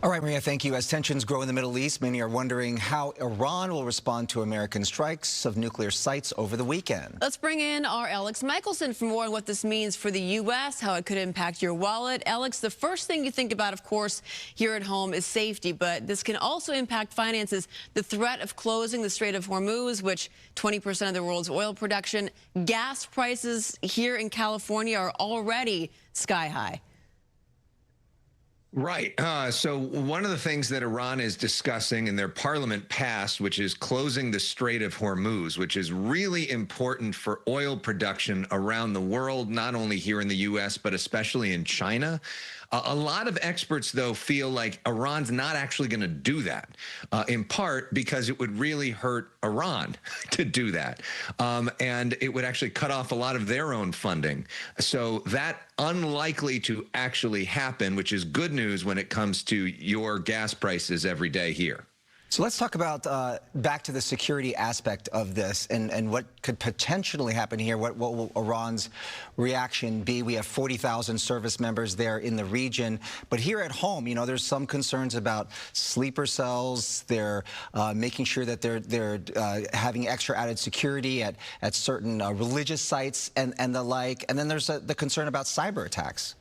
All right, Maria, thank you. As tensions grow in the Middle East, many are wondering how Iran will respond to American strikes of nuclear sites over the weekend. Let's bring in our Elex Michaelson for more on what this means for the U.S., how it could impact your wallet. Alex, the first thing you think about, of course, here at home is safety, but this can also impact finances. The threat of closing the Strait of Hormuz, which 20% of the world's oil production, gas prices here in California are already sky high. Right. So one of the things that Iran is discussing and their parliament passed, which is closing the Strait of Hormuz, which is really important for oil production around the world, not only here in the U.S., but especially in China. A lot of experts, though, feel like Iran's not actually going to do that, in part because it would really hurt Iran to do that. And it would actually cut off a lot of their own funding. So that unlikely to actually happen, which is good news when it comes to your gas prices every day here. So let's talk about back to the security aspect of this and what could potentially happen here. What will Iran's reaction be? We have 40,000 service members there in the region. But here at home, you know, there's some concerns about sleeper cells. They're making sure that they're having extra added security at certain religious sites and the like. And then there's the concern about cyber attacks.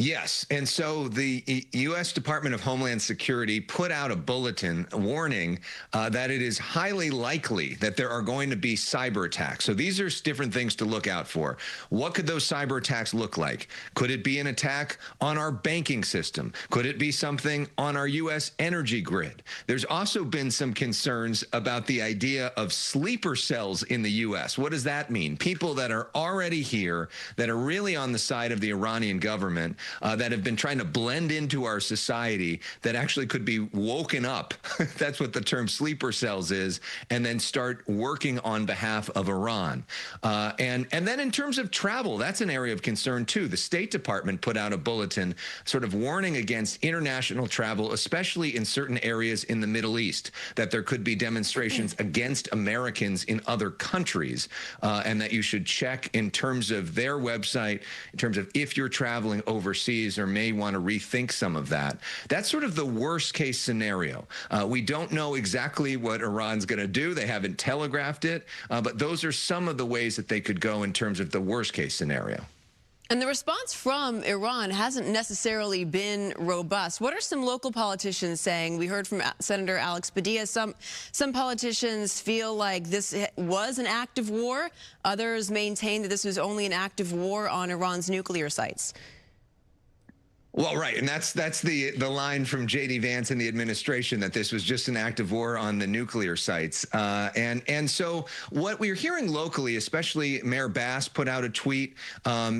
Yes, and so the U.S. Department of Homeland Security put out a bulletin warning that it is highly likely that there are going to be cyber attacks. So these are different things to look out for. What could those cyber attacks look like? Could it be an attack on our banking system? Could it be something on our U.S. energy grid? There's also been some concerns about the idea of sleeper cells in the U.S. What does that mean? People that are already here, that are really on the side of the Iranian government, that have been trying to blend into our society, that actually could be woken up. That's what the term sleeper cells is, and then start working on behalf of Iran. And then in terms of travel, that's an area of concern too. The State Department put out a bulletin sort of warning against international travel, especially in certain areas in the Middle East, that there could be demonstrations against Americans in other countries, and that you should check in terms of their website, in terms of if you're traveling overseas, or may want to rethink some of that. That's sort of the worst case scenario. We don't know exactly what Iran's going to do. They haven't telegraphed it, but those are some of the ways that they could go in terms of the worst case scenario. And the response from Iran hasn't necessarily been robust. What are some local politicians saying? We heard from Senator Alex Padilla. Some politicians feel like this was an act of war. Others maintain that this was only an act of war on Iran's nuclear sites. Well, right, and that's the line from J.D. Vance and the administration, that this was just an act of war on the nuclear sites. And so what we're hearing locally, especially Mayor Bass put out a tweet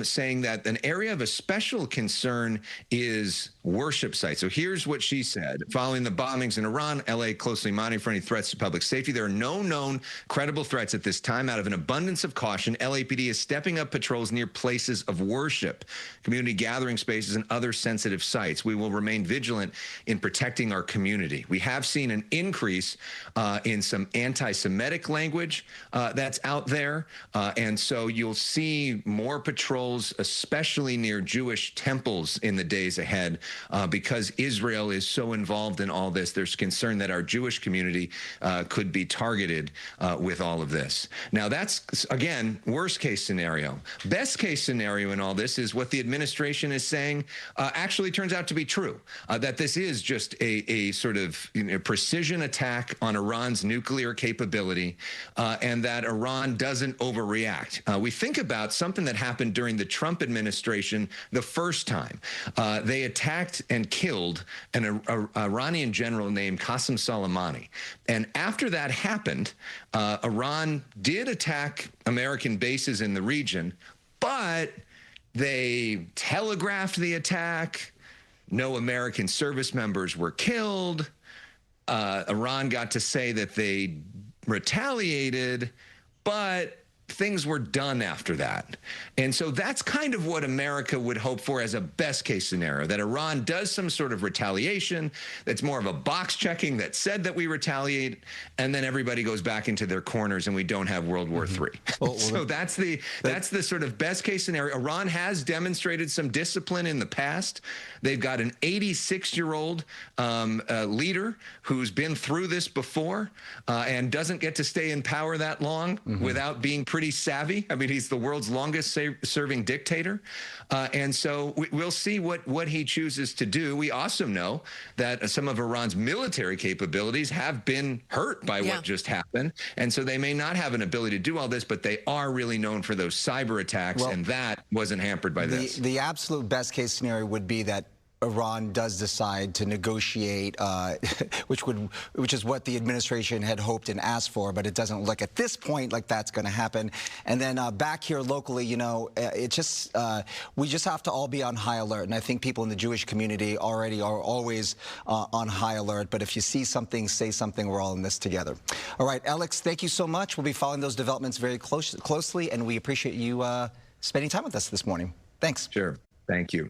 saying that an area of a special concern is worship sites. So here's what she said. Following the bombings in Iran, L.A. closely monitoring for any threats to public safety. There are no known credible threats at this time. Out of an abundance of caution, LAPD is stepping up patrols near places of worship, community gathering spaces, and other sensitive sites. We will remain vigilant in protecting our community. We have seen an increase in some anti-Semitic language that's out there. And so you'll see more patrols, especially near Jewish temples in the days ahead, because Israel is so involved in all this. There's concern that our Jewish community could be targeted with all of this. Now, that's, again, worst case scenario. Best case scenario in all this is what the administration is saying actually turns out to be true, that this is just a sort of precision attack on Iran's nuclear capability, and that Iran doesn't overreact. We think about something that happened during the Trump administration the first time. They attacked and killed an Iranian general named Qasem Soleimani. And after that happened, Iran did attack American bases in the region, but they telegraphed the attack. No American service members were killed. Iran got to say that they retaliated, but things were done after that. And so that's kind of what America would hope for as a best case scenario, that Iran does some sort of retaliation that's more of a box checking that said that we retaliate, and then everybody goes back into their corners and we don't have World War III. So that's the sort of best case scenario. Iran has demonstrated some discipline in the past. They've got an 86-year-old leader who's been through this before and doesn't get to stay in power that long without being pretty savvy. I mean, he's the world's longest serving dictator. And so we'll see what he chooses to do. We also know that some of Iran's military capabilities have been hurt by what just happened. And so they may not have an ability to do all this, but they are really known for those cyber attacks. And that wasn't hampered by this. The absolute best case scenario would be that Iran does decide to negotiate, which is what the administration had hoped and asked for, but it doesn't look at this point like that's going to happen. And then back here locally, you know, we just have to all be on high alert. And I think people in the Jewish community already are always on high alert. But if you see something, say something. We're all in this together. All right, Elex, thank you so much. We'll be following those developments very closely, and we appreciate you spending time with us this morning. Thanks. Sure. Thank you.